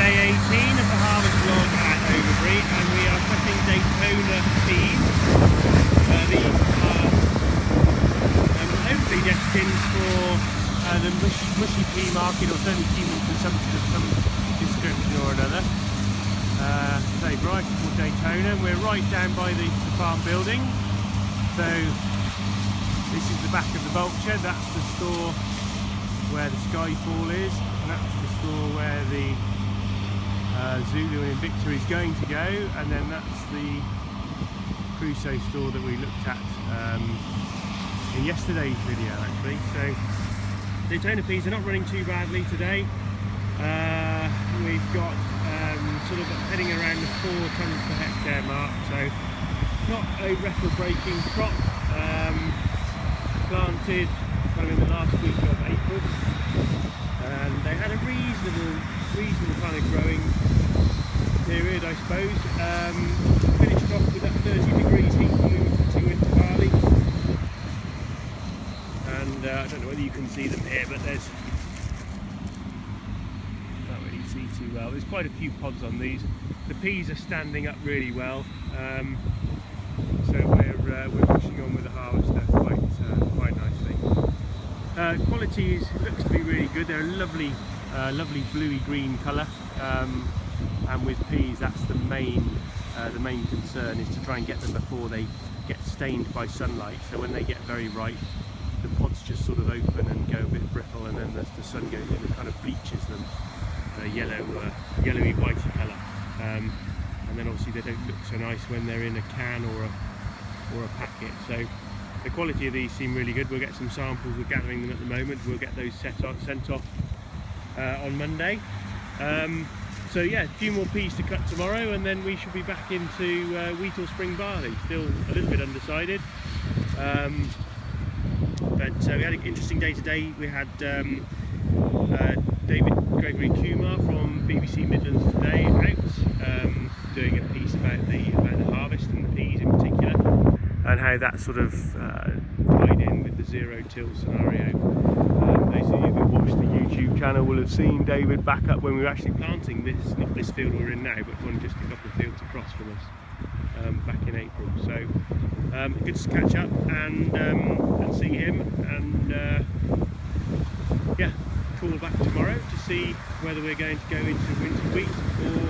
day 18 of the harvest vlog at Overbury, and we are cutting Daytona peas. These are hopefully destined for the mushy pea market, or certainly human consumption of some description or another. Say variety called Daytona. We're right down by the farm building. So this is the back of the Vulture. That's the store where the Skyfall is, and that's the store where the Zulu and Invicta is going to go, and then that's the Crusoe store that we looked at in yesterday's video actually. So Daytona peas are not running too badly today. We've got sort of heading around the 4 tonnes per hectare mark, so not a record-breaking crop. Planted kind of in the last week of April, and they had a reasonable kind of growing period, I suppose. Finished off with that 30 degrees heat when we were cutting winter barley, and I don't know whether you can see them here, but there's, can't really see too well, there's quite a few pods on these. The peas are standing up really well, so we're pushing on with the harvester quite nicely. Quality looks to be really good. They're a lovely bluey green colour, and with peas that's the main concern, is to try and get them before they get stained by sunlight. So when they get very ripe, the pods just sort of open and go a bit brittle, and then as the sun goes in, it kind of bleaches them a yellowy whitey colour, and then obviously they don't look so nice when they're in a can or a packet. So the quality of these seem really good. We'll get some samples, we're gathering them at the moment. We'll get those sent off on Monday. So yeah, a few more peas to cut tomorrow, and then we should be back into wheat or spring barley. Still a little bit undecided. But we had an interesting day today. We had David Gregory Kumar from BBC Midlands Today out, doing a piece about the harvest and the peas in particular, and how that sort of tied in with the zero-till scenario. Those of you who watched the YouTube channel will have seen David back up when we were actually planting this, not this field we're in now, but one just a couple of fields across from us, back in April. So good to catch up and see him, and yeah, call back tomorrow to see whether we're going to go into winter wheat or